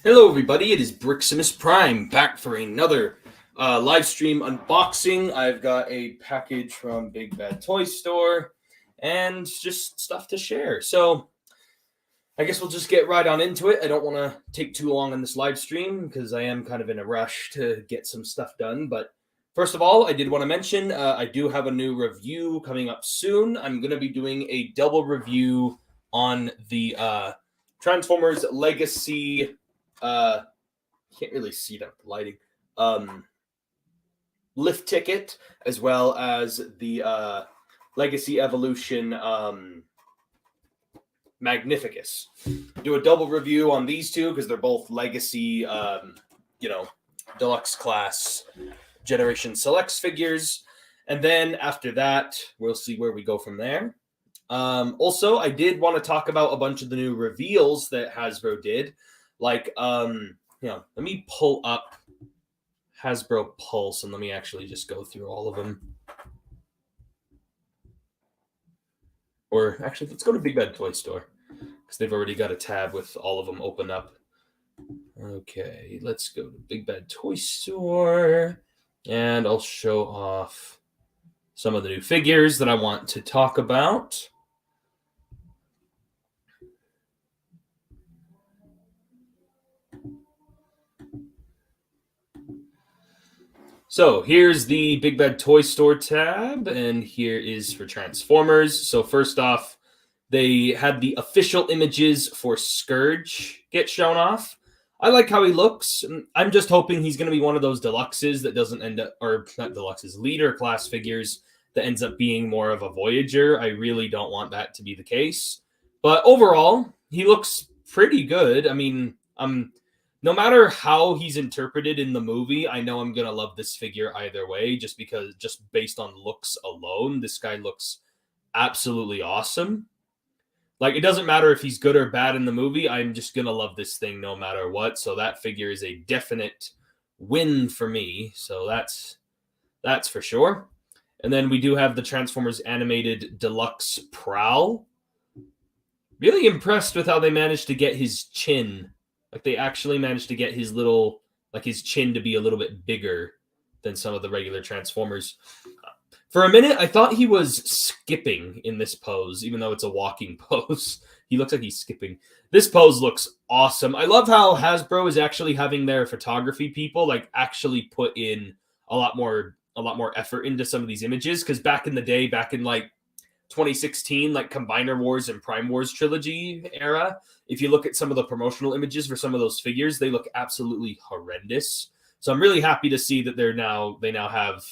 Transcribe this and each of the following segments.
Hello everybody, it is Briximus Prime back for another live stream unboxing. I've got a package from Big Bad Toy Store and just stuff to share. So I guess we'll just get right on into it. I don't want to take too long on this live stream because I am kind of in a rush to get some stuff done. But first of all, I did want to mention I do have a new review coming up soon. I'm going to be doing a double review on the Transformers Legacy can't really see that with the lighting. Lift ticket, as well as the Legacy Evolution Magnificus. Do a double review on these two because they're both Legacy, deluxe class Generation Selects figures. And then after that, we'll see where we go from there. Also, I did want to talk about a bunch of the new reveals that Hasbro did. Like, let me pull up Hasbro Pulse and let me actually just go through all of them. Or actually, let's go to Big Bad Toy Store because they've already got a tab with all of them open up. Okay, let's go to Big Bad Toy Store and I'll show off some of the new figures that I want to talk about. So here's the Big Bad Toy Store tab, and here is for Transformers. So first off, they had the official images for Scourge get shown off. I like how he looks. I'm just hoping he's going to be one of those deluxes that doesn't end up, or not deluxes, leader class figures that ends up being more of a Voyager. I really don't want that to be the case. But overall, he looks pretty good. I mean, no matter how he's interpreted in the movie, I know I'm going to love this figure either way, just based on looks alone, this guy looks absolutely awesome. Like, it doesn't matter if he's good or bad in the movie, I'm just going to love this thing no matter what. So that figure is a definite win for me. So that's for sure. And then we do have the Transformers Animated Deluxe Prowl. Really impressed with how they managed to get his chin. Like, they actually managed to get his chin to be a little bit bigger than some of the regular Transformers. For a minute, I thought he was skipping in this pose, even though it's a walking pose. He looks like he's skipping. This pose looks awesome. I love how Hasbro is actually having their photography people actually put in a lot more effort into some of these images. Because back in the day, back in 2016, Combiner Wars and Prime Wars trilogy era, if you look at some of the promotional images for some of those figures, they look absolutely horrendous. So I'm really happy to see that they now have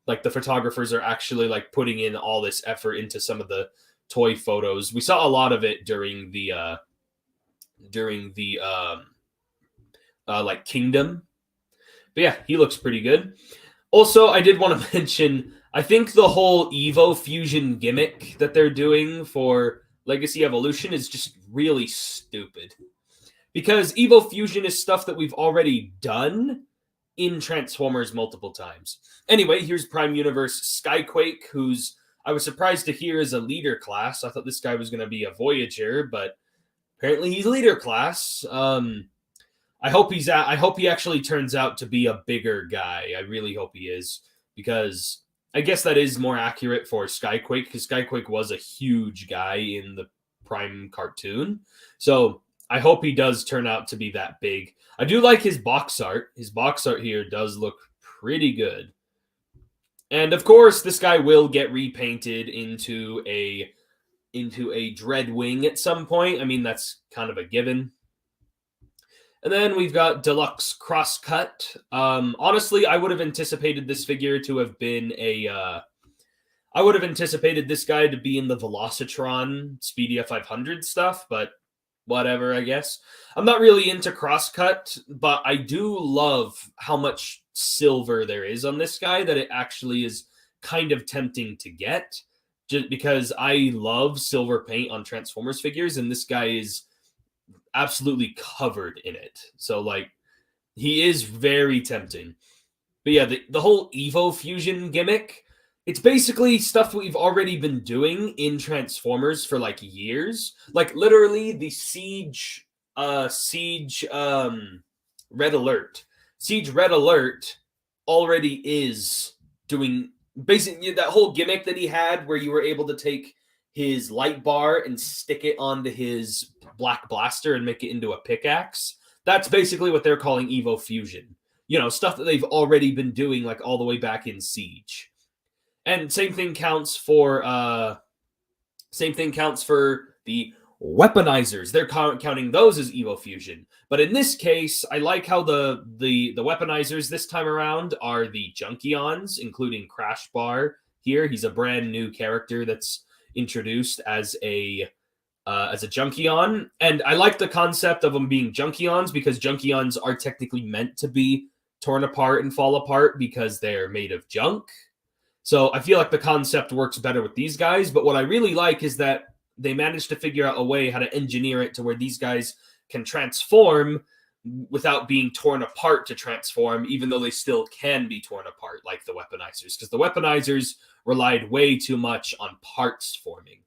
the photographers are actually putting in all this effort into some of the toy photos. We saw a lot of it during the Kingdom. But yeah, he looks pretty good. Also, I did want to mention, I think the whole Evo Fusion gimmick that they're doing for Legacy Evolution is just really stupid. Because Evo Fusion is stuff that we've already done in Transformers multiple times. Anyway, here's Prime Universe Skyquake, who's I was surprised to hear is a leader class. I thought this guy was going to be a Voyager, but apparently he's leader class. I hope he actually turns out to be a bigger guy. I really hope he is, because I guess that is more accurate for Skyquake, because Skyquake was a huge guy in the Prime cartoon. So I hope he does turn out to be that big. I do like his box art. His box art here does look pretty good. And of course, this guy will get repainted into a Dreadwing at some point. I mean, that's kind of a given. And then we've got Deluxe Crosscut. Honestly, I would have anticipated this figure to have been I would have anticipated this guy to be in the Velocitron Speedia 500 stuff, but whatever, I guess. I'm not really into Crosscut, but I do love how much silver there is on this guy that it actually is kind of tempting to get, just because I love silver paint on Transformers figures, and this guy is absolutely covered in it. So he is very tempting. But yeah, the whole Evo Fusion gimmick, it's basically stuff we've already been doing in Transformers for years. Literally the Siege Siege Red Alert. Siege Red Alert already is doing basically that whole gimmick that he had where you were able to take his light bar and stick it onto his black blaster and make it into a pickaxe. That's basically what they're calling Evo Fusion. Stuff that they've already been doing like all the way back in Siege. And same thing counts for the weaponizers. They're counting those as Evo Fusion. But in this case, I like how the weaponizers this time around are the Junkions, including Crash Bar here. He's a brand new character that's introduced as a Junkion. And I like the concept of them being Junkions because Junkions are technically meant to be torn apart and fall apart because they're made of junk. So I feel like the concept works better with these guys. But what I really like is that they managed to figure out a way how to engineer it to where these guys can transform without being torn apart to transform, even though they still can be torn apart like the weaponizers, because the weaponizers relied way too much on parts forming.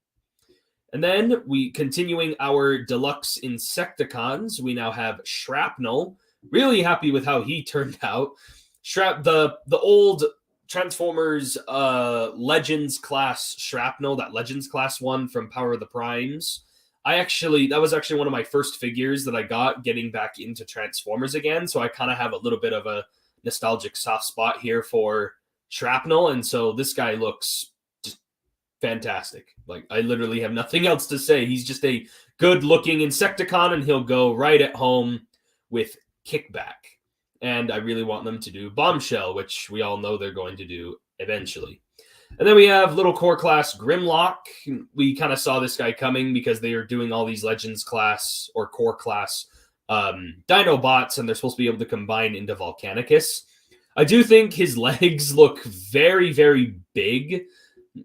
And then continuing our deluxe Insecticons, we now have Shrapnel. Really happy with how he turned out. The old Transformers Legends class Shrapnel, that Legends class one from Power of the Primes. That was actually one of my first figures that I got getting back into Transformers again. So I kind of have a little bit of a nostalgic soft spot here for Shrapnel. And so this guy looks just fantastic. Like, I literally have nothing else to say. He's just a good looking Insecticon and he'll go right at home with Kickback. And I really want them to do Bombshell, which we all know they're going to do eventually. And then we have Little Core Class Grimlock. We kind of saw this guy coming because they are doing all these Legends class or Core Class Dinobots, and they're supposed to be able to combine into Volcanicus. I do think his legs look very, very big,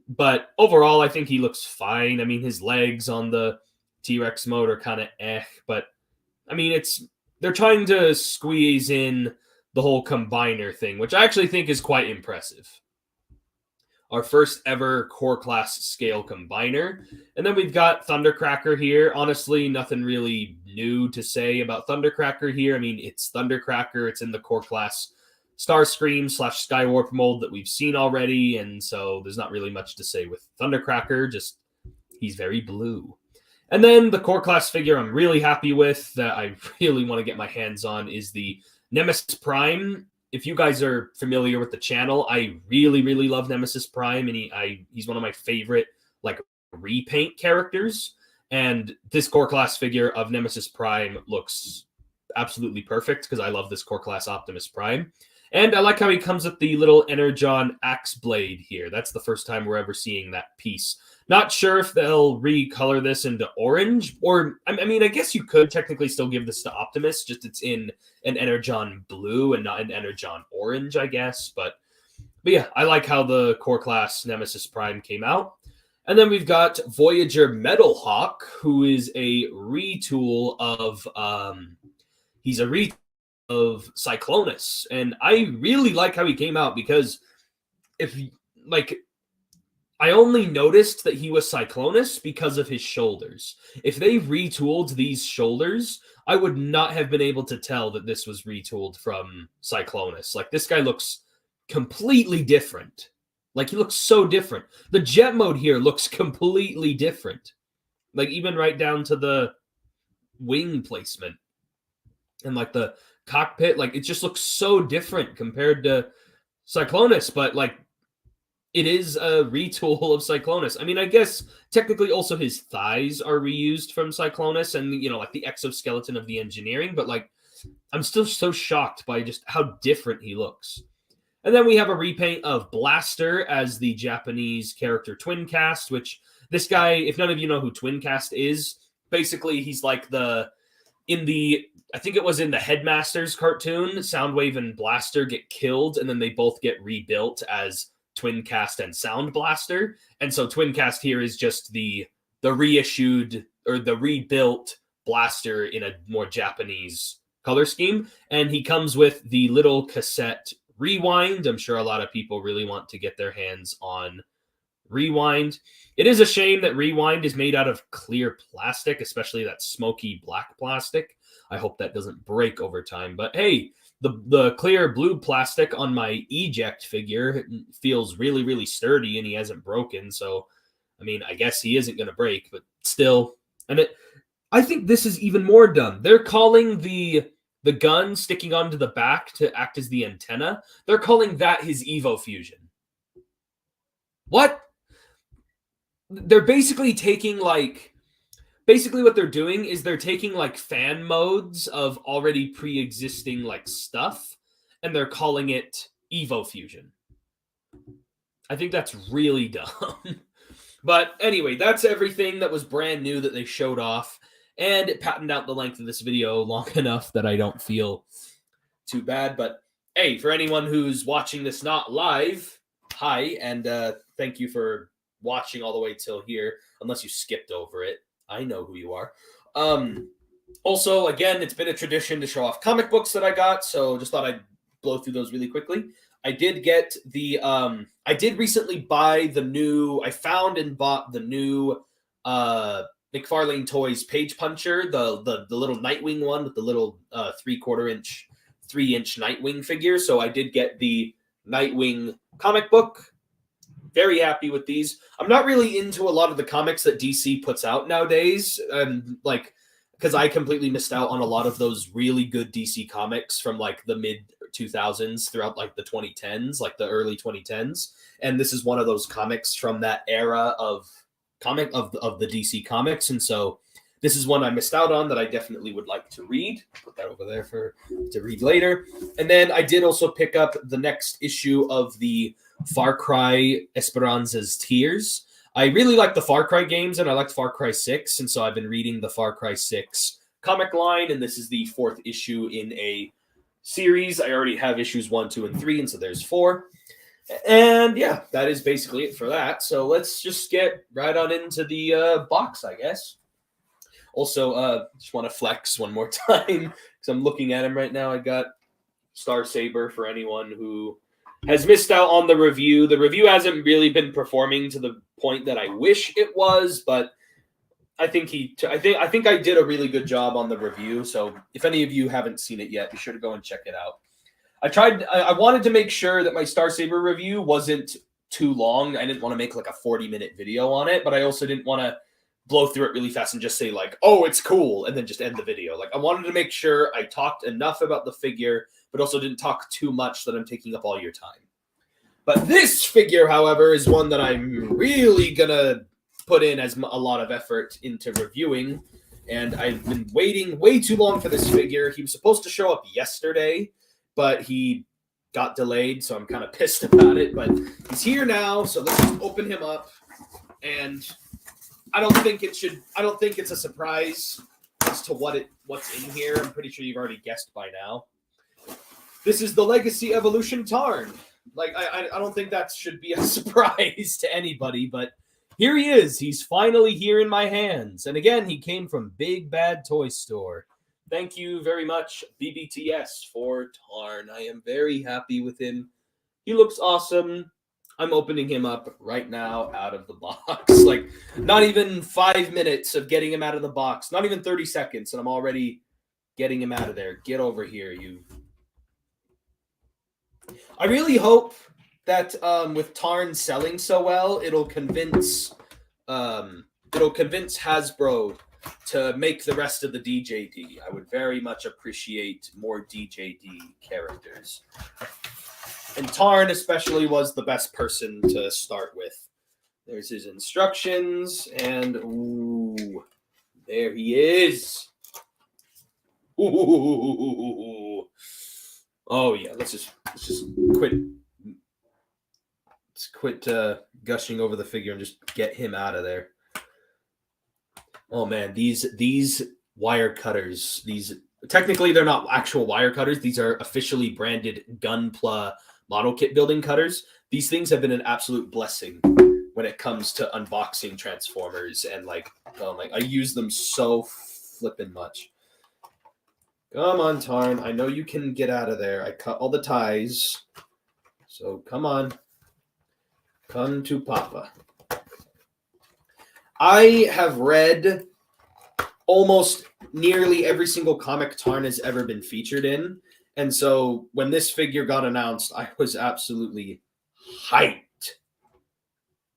but overall I think he looks fine. I mean, his legs on the T-Rex mode are kind of but I mean, they're trying to squeeze in the whole combiner thing, which I actually think is quite impressive. Our first ever core class scale combiner. And then we've got Thundercracker here. Honestly, nothing really new to say about Thundercracker here. I mean, it's Thundercracker. It's in the core class Starscream / Skywarp mold that we've seen already. And so there's not really much to say with Thundercracker. Just he's very blue. And then the core class figure I'm really happy with that I really want to get my hands on is the Nemesis Prime. If you guys are familiar with the channel, I really, really love Nemesis Prime, and he's one of my favorite like repaint characters. And this core class figure of Nemesis Prime looks absolutely perfect because I love this core class Optimus Prime. And I like how he comes with the little Energon axe blade here. That's the first time we're ever seeing that piece. Not sure if they'll recolor this into orange, or I mean, I guess you could technically still give this to Optimus, just it's in an Energon blue and not an Energon orange, I guess. But yeah, I like how the core class Nemesis Prime came out. And then we've got Voyager Metalhawk, who is a retool of Cyclonus, and I really like how he came out because I only noticed that he was Cyclonus because of his shoulders. If they retooled these shoulders, I would not have been able to tell that this was retooled from Cyclonus. Like, this guy looks completely different. Like, he looks so different. The jet mode here looks completely different. Like, even right down to the wing placement and like the cockpit, like it just looks so different compared to Cyclonus, but like it is a retool of Cyclonus. I mean, I guess technically also his thighs are reused from Cyclonus and, you know, like the exoskeleton of the engineering, but like I'm still so shocked by just how different he looks. And then we have a repaint of Blaster as the Japanese character Twincast, which this guy, if none of you know who Twincast is, basically he's like I think it was in the Headmasters cartoon, Soundwave and Blaster get killed, and then they both get rebuilt as Twincast and Sound Blaster. And so Twincast here is just the reissued or the rebuilt Blaster in a more Japanese color scheme. And he comes with the little cassette Rewind. I'm sure a lot of people really want to get their hands on Rewind. It is a shame that Rewind is made out of clear plastic, especially that smoky black plastic. I hope that doesn't break over time. But hey, the clear blue plastic on my eject figure feels really, really sturdy, and he hasn't broken. So, I mean, I guess he isn't going to break, but still. And I think this is even more dumb. They're calling the gun sticking onto the back to act as the antenna. They're calling that his Evo Fusion. What? They're basically taking basically what they're doing is they're taking like fan modes of already pre-existing like stuff, and they're calling it Evo Fusion. I think that's really dumb. But anyway, that's everything that was brand new that they showed off, and it patterned out the length of this video long enough that I don't feel too bad. But hey, for anyone who's watching this not live, hi, and thank you for watching all the way till here, unless you skipped over it. I know who you are. Also, again, it's been a tradition to show off comic books that I got, so just thought I'd blow through those really quickly. I did get the I did recently buy the new, I found and bought the new McFarlane Toys Page Puncher, the little Nightwing one with the little 3/4-inch, 3-inch Nightwing figure. So I did get the Nightwing comic book. Very happy with these. I'm not really into a lot of the comics that DC puts out nowadays, like, because I completely missed out on a lot of those really good DC comics from like the mid 2000s throughout like the 2010s, like the early 2010s. And this is one of those comics from that era of the DC comics, and so this is one I missed out on that I definitely would like to read. Put that over there to read later. And then I did also pick up the next issue of the Far Cry Esperanza's Tears. I really like the Far Cry games, and I liked Far Cry 6, and so I've been reading the Far Cry 6 comic line, and this is the 4th issue in a series. I already have issues 1, 2, and 3, and so there's 4. And yeah, that is basically it for that. So let's just get right on into the box, I guess. Also, just want to flex one more time because I'm looking at him right now. I got Star Saber for anyone who has missed out on the review. The review hasn't really been performing to the point that I wish it was, but I think I did a really good job on the review. So if any of you haven't seen it yet, be sure to go and check it out. I wanted to make sure that my Star Saber review wasn't too long. I didn't want to make like a 40-minute video on it, but I also didn't want to blow through it really fast and just say like, oh, it's cool, and then just end the video. Like, I wanted to make sure I talked enough about the figure, but also didn't talk too much that I'm taking up all your time. But this figure, however, is one that I'm really gonna put in as a lot of effort into reviewing, and I've been waiting way too long for this figure. He was supposed to show up yesterday, but he got delayed, so I'm kind of pissed about it. But he's here now, so let's just open him up. And I don't think it's a surprise as to what's in here. I'm pretty sure you've already guessed by now. This is the Legacy Evolution Tarn. Like, I don't think that should be a surprise to anybody, but here he is. He's finally here in my hands. And again, he came from Big Bad Toy Store. Thank you very much, BBTS, for Tarn. I am very happy with him. He looks awesome. I'm opening him up right now out of the box. Like, not even 5 minutes of getting him out of the box. Not even 30 seconds, and I'm already getting him out of there. Get over here, you. I really hope that with Tarn selling so well, it'll convince Hasbro to make the rest of the DJD. I would very much appreciate more DJD characters. And Tarn especially was the best person to start with. There's his instructions, and ooh, there he is. Ooh. Oh yeah, let's just quit gushing over the figure and just get him out of there. Oh man, these wire cutters, technically they're not actual wire cutters. These are officially branded Gunpla model kit building cutters. These things have been an absolute blessing when it comes to unboxing Transformers, and like, oh my, I use them so flippin' much. Come on, Tarn. I know you can get out of there. I cut all the ties. So come on. Come to Papa. I have read almost nearly every single comic Tarn has ever been featured in. And so when this figure got announced, I was absolutely hyped.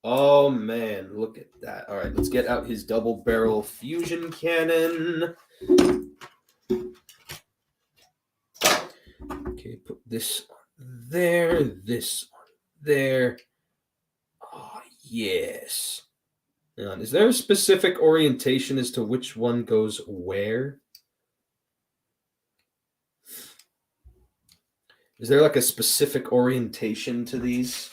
Oh, man, look at that. All right, let's get out his double barrel fusion cannon. Okay, put this on there, this on there. Oh, yes. Is there a specific orientation as to which one goes where? Is there like a specific orientation to these?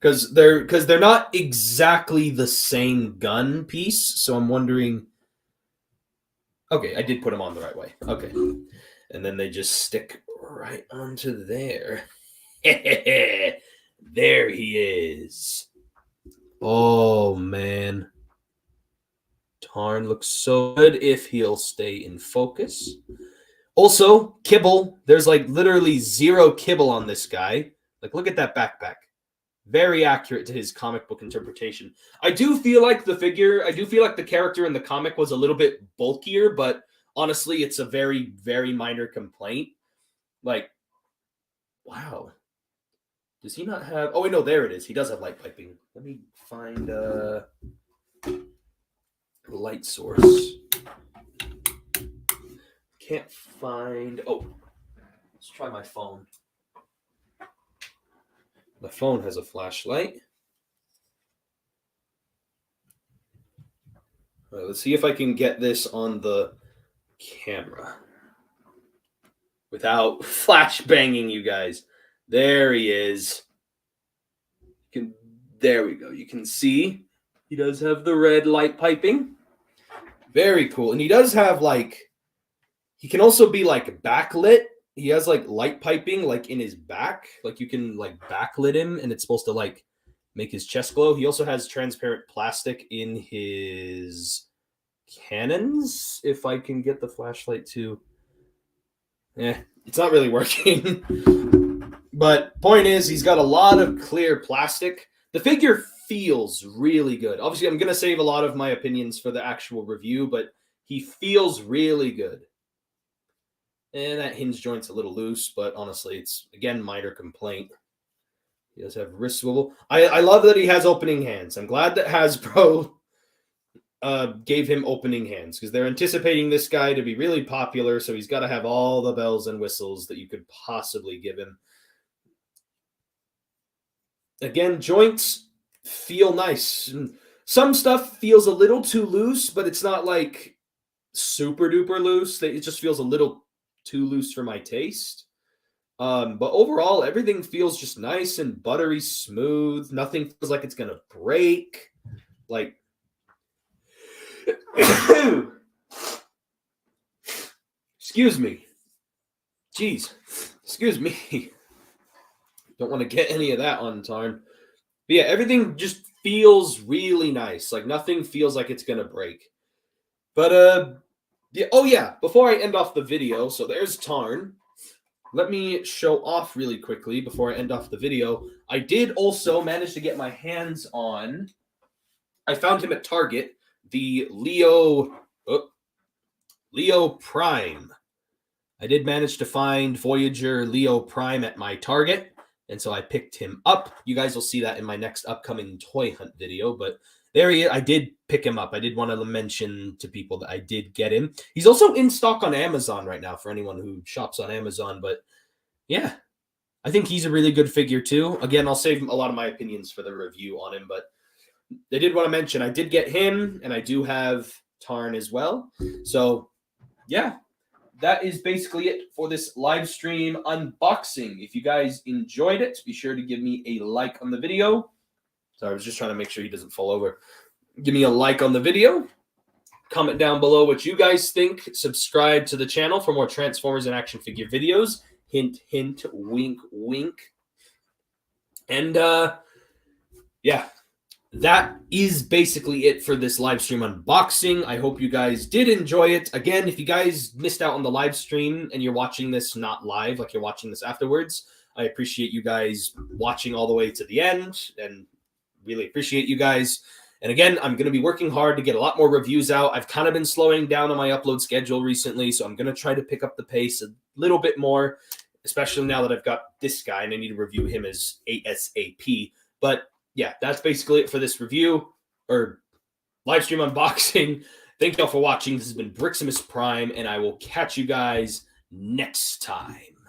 Because they're not exactly the same gun piece, so I'm wondering. Okay, I did put them on the right way. Okay, and then they just stick right onto there. There he is. Oh man, Tarn looks so good if he'll stay in focus. Also, kibble. There's like literally zero kibble on this guy. Like, look at that backpack. Very accurate to his comic book interpretation. I do feel like the character in the comic was a little bit bulkier, but honestly, it's a very, very minor complaint. Like, wow. Does he not have... Oh, wait, no, there it is. He does have light piping. Let me find a light source. Can't find... Oh, let's try my phone. My phone has a flashlight. All right, let's see if I can get this on the camera without flash banging you guys. There he is. There we go. You can see he does have the red light piping. Very cool. And he does have he can also be backlit. He has light piping in his back. You can backlit him and it's supposed to make his chest glow. He also has transparent plastic in his cannons. If I can get the flashlight to... it's not really working. But point is, he's got a lot of clear plastic. The figure feels really good. Obviously, I'm going to save a lot of my opinions for the actual review, but he feels really good. And that hinge joint's a little loose, but honestly, it's, again, minor complaint. He does have wrist swivel. I love that he has opening hands. I'm glad that Hasbro gave him opening hands, because they're anticipating this guy to be really popular, so he's got to have all the bells and whistles that you could possibly give him. Again, joints feel nice. Some stuff feels a little too loose, but it's not super duper loose. It just feels a little too loose for my taste. But overall, everything feels just nice and buttery smooth. Nothing feels like it's going to break. Excuse me. Jeez. Excuse me. Don't want to get any of that on Tarn. But yeah, everything just feels really nice. Nothing feels like it's going to break. But, yeah, oh yeah, before I end off the video, so there's Tarn. Let me show off really quickly before I end off the video. I did also manage to get my hands on... I found him at Target, the Leo Prime. I did manage to find Voyager Leo Prime at my Target, and so I picked him up. You guys will see that in my next upcoming toy hunt video, but there he is. I did pick him up. I did want to mention to people that I did get him. He's also in stock on Amazon right now for anyone who shops on Amazon, but yeah, I think he's a really good figure too. Again, I'll save a lot of my opinions for the review on him, but I did want to mention I did get him, and I do have Tarn as well. So yeah, that is basically it for this live stream unboxing. If you guys enjoyed it, be sure to give me a like on the video. Sorry, I was just trying to make sure he doesn't fall over. Give me a like on the video. Comment down below what you guys think. Subscribe to the channel for more Transformers and action figure videos. Hint, hint, wink, wink. And, yeah. That is basically it for this live stream unboxing. I hope you guys did enjoy it. Again, if you guys missed out on the live stream and you're watching this not live, you're watching this afterwards, I appreciate you guys watching all the way to the end and really appreciate you guys. And again, I'm going to be working hard to get a lot more reviews out. I've kind of been slowing down on my upload schedule recently, so I'm going to try to pick up the pace a little bit more, especially now that I've got this guy and I need to review him as ASAP. But yeah, that's basically it for this review or live stream unboxing. Thank y'all for watching. This has been Briximus Prime, and I will catch you guys next time.